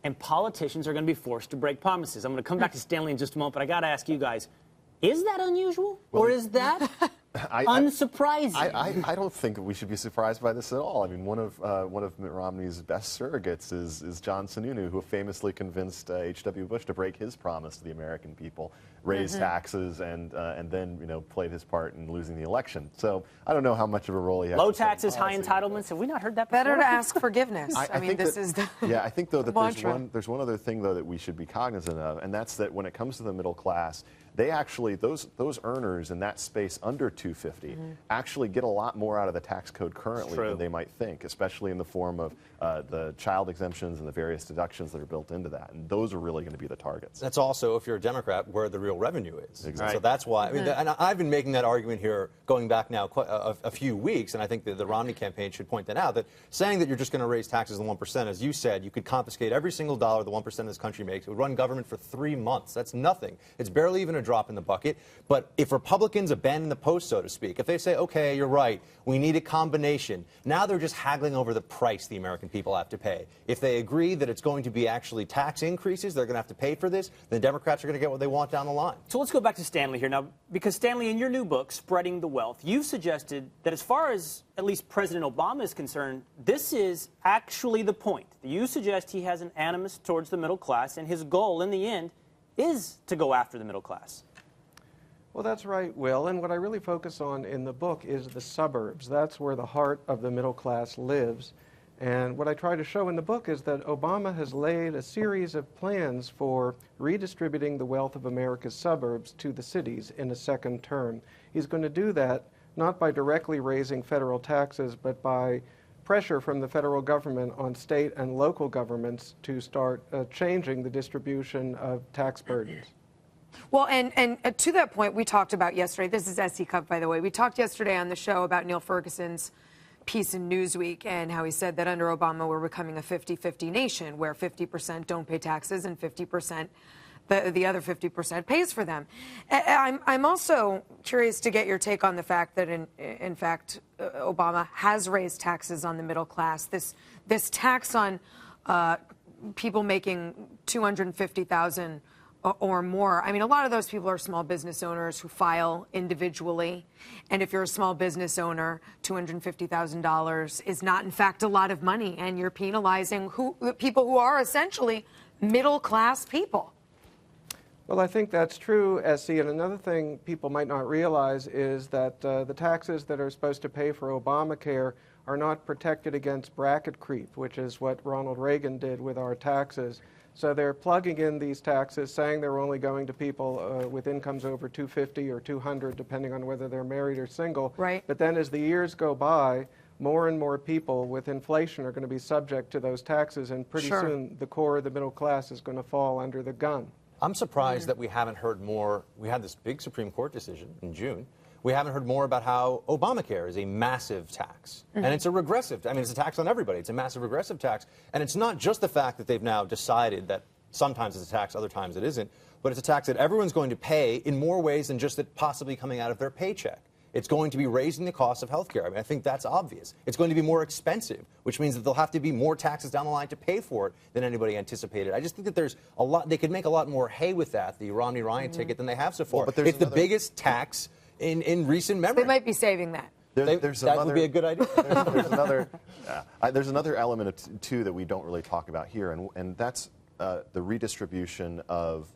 and politicians are going to be forced to break promises. I'm going to come back to Stanley in just a moment, but I got to ask you guys, is that unusual? Or is that unsurprising? I don't think we should be surprised by this at all. I mean, one of Mitt Romney's best surrogates is John Sununu, who famously convinced H.W. Bush to break his promise to the American people, raise taxes, and then played his part in losing the election. So I don't know how much of a role he has. Low taxes, high entitlements. Have we not heard that before? Better to ask forgiveness. I mean, this is the yeah, I think though that mantra. there's one other thing though that we should be cognizant of, and that's that when it comes to the middle class, they actually, those earners in that space under 250 actually get a lot more out of the tax code currently than they might think, especially in the form of the child exemptions and the various deductions that are built into that. And those are really going to be the targets. That's also, if you're a Democrat, where the real revenue is. Exactly. So that's why, I mean, and I've been making that argument here going back now quite a few weeks, and I think that the Romney campaign should point that out, that saying that you're just going to raise taxes to 1%, as you said, you could confiscate every single dollar the 1% of this country makes. It would run government for 3 months. That's nothing. It's barely even a drop in the bucket. But if Republicans abandon the post, so to speak, if they say, okay, you're right, we need a combination, now they're just haggling over the price the American people have to pay. If they agree that it's going to be actually tax increases, they're going to have to pay for this, then Democrats are going to get what they want down the line. So let's go back to Stanley here now, because Stanley, in your new book, Spreading the Wealth, you've suggested that as far as at least President Obama is concerned, this is actually the point. You suggest he has an animus towards the middle class, and his goal in the end is to go after the middle class. Well, that's right, Will. And what I really focus on in the book is the suburbs. That's where the heart of the middle class lives. And what I try to show in the book is that Obama has laid a series of plans for redistributing the wealth of America's suburbs to the cities in a second term. He's going to do that not by directly raising federal taxes, but by pressure from the federal government on state and local governments to start changing the distribution of tax burdens. Well, and to that point, we talked about yesterday, this is SC Cup, by the way, we talked yesterday on the show about Neil Ferguson's piece in Newsweek and how he said that under Obama we're becoming a 50-50 nation where 50% don't pay taxes and 50%, the other 50% pays for them. I'm also curious to get your take on the fact that, in fact, Obama has raised taxes on the middle class. This tax on people making $250,000 or more. I mean, a lot of those people are small business owners who file individually. And if you're a small business owner, $250,000 is not, in fact, a lot of money. And you're penalizing people who are essentially middle-class people. Well, I think that's true, SC. And another thing people might not realize is that the taxes that are supposed to pay for Obamacare are not protected against bracket creep, which is what Ronald Reagan did with our taxes. So they're plugging in these taxes, saying they're only going to people with incomes over 250 or 200, depending on whether they're married or single. Right. But then as the years go by, more and more people with inflation are going to be subject to those taxes, and pretty soon the core of the middle class is going to fall under the gun. I'm surprised that we haven't heard more. We had this big Supreme Court decision in June. We haven't heard more about how Obamacare is a massive tax. And it's a regressive, I mean, it's a tax on everybody. It's a massive regressive tax. And it's not just the fact that they've now decided that sometimes it's a tax, other times it isn't, but it's a tax that everyone's going to pay in more ways than just it possibly coming out of their paycheck. It's going to be raising the cost of health care. I mean, I think that's obvious. It's going to be more expensive, which means that there'll have to be more taxes down the line to pay for it than anybody anticipated. I just think that there's a lot, they could make a lot more hay with that, the Romney-Ryan ticket, than they have so far. Well, but it's the biggest tax in recent memory. They might be saving that. That would be a good idea. There's another element too that we don't really talk about here, and that's the redistribution of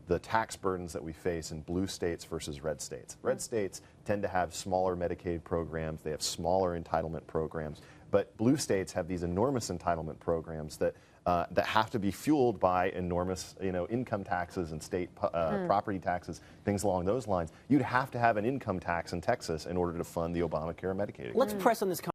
the tax burdens that we face in blue states versus red states. Red states tend to have smaller Medicaid programs, they have smaller entitlement programs, but blue states have these enormous entitlement programs that have to be fueled by enormous, income taxes and state property taxes, things along those lines. You'd have to have an income tax in Texas in order to fund the Obamacare and Medicaid. Let's press on this